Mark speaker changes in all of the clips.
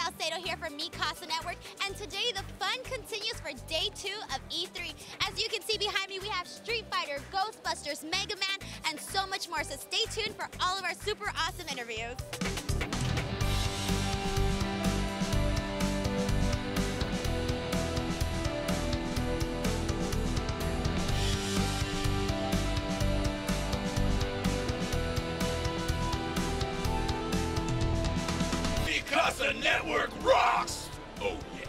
Speaker 1: Salcedo here from Mikasa Network, and today the fun continues for day 2 of E3. As you can see behind me, we have Street Fighter, Ghostbusters, Mega Man, and so much more, so stay tuned for all of our super awesome interviews.
Speaker 2: Mikasa Network rocks! Oh yeah!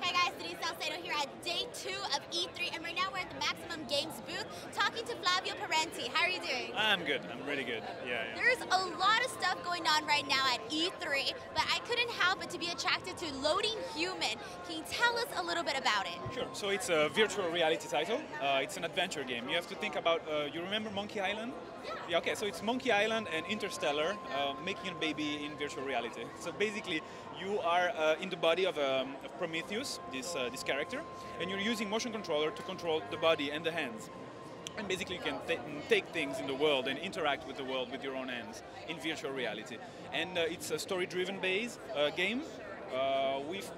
Speaker 1: Hey guys, Denise Salcedo here at day 2 of E3, and right now we're at the Maximum Games booth talking to Flavio Parenti. How are you doing?
Speaker 3: I'm good. I'm really good. Yeah.
Speaker 1: There's a lot of stuff going on right now at E3, but I couldn't help but to be attracted to Loading Human. Can you tell us a little bit about it?
Speaker 3: Sure. So it's a virtual reality title. It's an adventure game. You have to think about, you remember Monkey Island? Yeah, okay, so it's Monkey Island and Interstellar, making a baby in virtual reality. So basically, you are in the body of Prometheus, this character, and you're using motion controller to control the body and the hands. And basically, you can take things in the world and interact with the world with your own hands in virtual reality. And it's a story-driven game.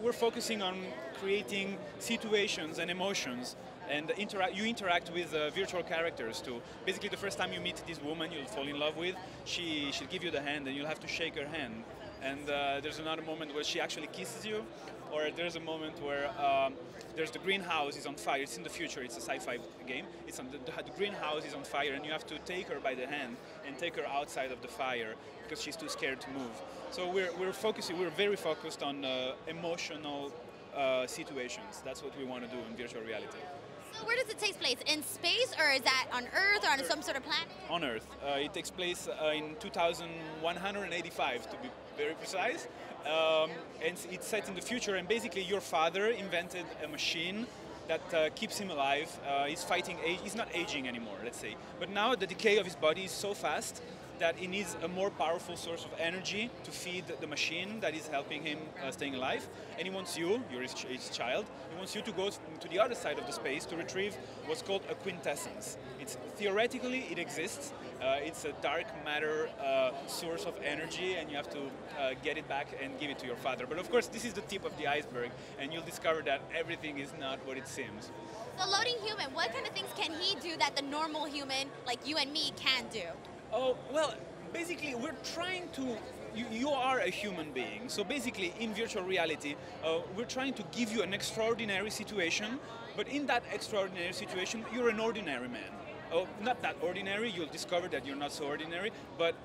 Speaker 3: We're focusing on creating situations and emotions, and you interact with virtual characters too. Basically, the first time you meet this woman you'll fall in love with, she'll give you the hand and you'll have to shake her hand. And there's another moment where she actually kisses you, or there's a moment where there's the greenhouse is on fire. It's in the future. It's a sci-fi game. It's on the greenhouse is on fire, and you have to take her by the hand and take her outside of the fire because she's too scared to move. So we're very focused on emotional situations. That's what we want to do in virtual reality.
Speaker 1: So where does it take place? In space, or is that on Earth, or on some sort of planet?
Speaker 3: On Earth. It takes place in 2185, to be very precise. And it's set in the future, and basically your father invented a machine that keeps him alive. He's fighting age. He's not aging anymore, let's say. But now the decay of his body is so fast that he needs a more powerful source of energy to feed the machine that is helping him staying alive. And he wants you, you're his child, he wants you to go to the other side of the space to retrieve what's called a quintessence. Theoretically, it exists. It's a dark matter source of energy, and you have to get it back and give it to your father. But of course, this is the tip of the iceberg, and you'll discover that everything is not what it seems.
Speaker 1: So Loading Human, what kind of things can he do that the normal human, like you and me, can't do?
Speaker 3: Oh, well, basically we're trying to, you are a human being, so basically in virtual reality we're trying to give you an extraordinary situation, but in that extraordinary situation you're an ordinary man. Oh, not that ordinary, you'll discover that you're not so ordinary, but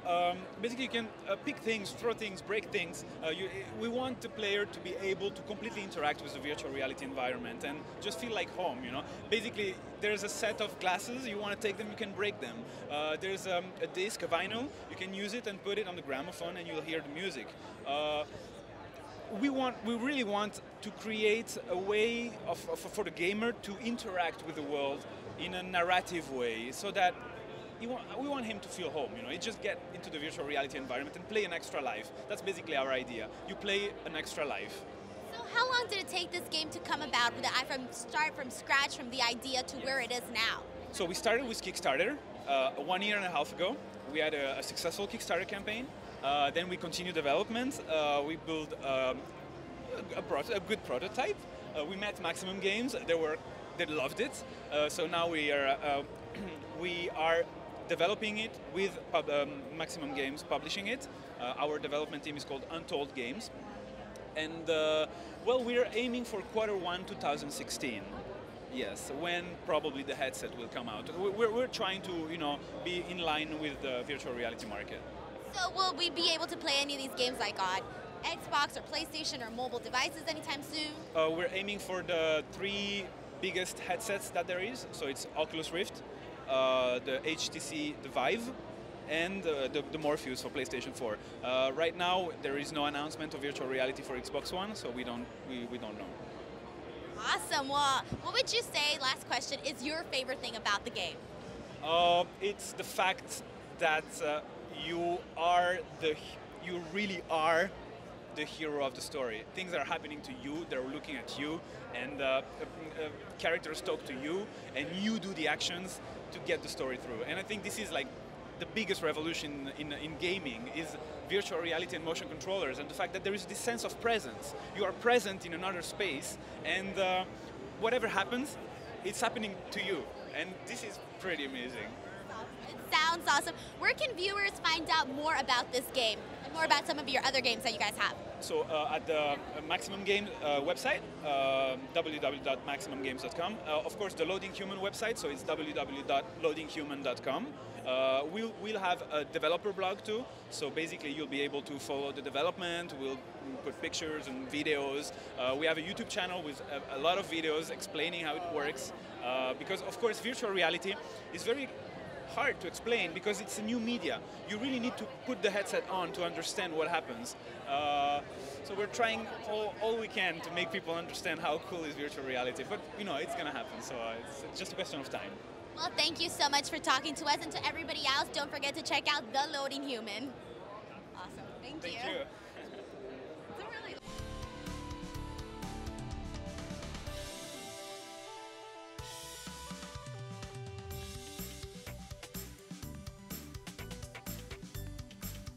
Speaker 3: basically you can pick things, throw things, break things. We want the player to be able to completely interact with the virtual reality environment and just feel like home, you know. Basically, there's a set of glasses, you want to take them, you can break them. There's a disc, a vinyl, you can use it and put it on the gramophone and you'll hear the music. We really want to create a way for the gamer to interact with the world in a narrative way, so that we want him to feel home. You know, you just get into the virtual reality environment and play an extra life. That's basically our idea. You play an extra life.
Speaker 1: So how long did it take this game to come about? Start from scratch, from the idea to where it is now?
Speaker 3: So we started with Kickstarter 1.5 years ago. We had a successful Kickstarter campaign. Then we continued development. We built a good prototype. We met Maximum Games. They loved it. So now we are developing it with Maximum Games publishing it. Our development team is called Untold Games. And well, we're aiming for Q1 2016. Yes, when probably the headset will come out. We're trying to, you know, be in line with the virtual reality market.
Speaker 1: So will we be able to play any of these games like on Xbox or PlayStation or mobile devices anytime soon?
Speaker 3: We're aiming for the 3 biggest headsets that there is. So it's Oculus Rift, the HTC, the Vive, and the Morpheus for PlayStation 4. Right now, there is no announcement of virtual reality for Xbox One, so we don't know.
Speaker 1: Awesome. Well, what would you say, last question, is your favorite thing about the game?
Speaker 3: It's the fact that you really are the hero of the story. Things are happening to you, they're looking at you, and characters talk to you, and you do the actions to get the story through. And I think this is like the biggest revolution in gaming is virtual reality and motion controllers, and the fact that there is this sense of presence. You are present in another space, and whatever happens, it's happening to you. And this is pretty amazing.
Speaker 1: It sounds awesome. Where can viewers find out more about this game and more about some of your other games that you guys have?
Speaker 3: So at the Maximum Games website, www.maximumgames.com. Of course, the Loading Human website, so it's www.loadinghuman.com. We'll have a developer blog too, so basically you'll be able to follow the development. We'll put pictures and videos. We have a YouTube channel with a lot of videos explaining how it works, because of course virtual reality is very hard to explain because it's a new media. You really need to put the headset on to understand what happens. So we're trying all we can to make people understand how cool is virtual reality, but you know, it's gonna happen, so it's just a question of time.
Speaker 1: Well, thank you so much for talking to us, and to everybody else, don't forget to check out The Loading Human. Awesome. Thank you.
Speaker 3: Thank you.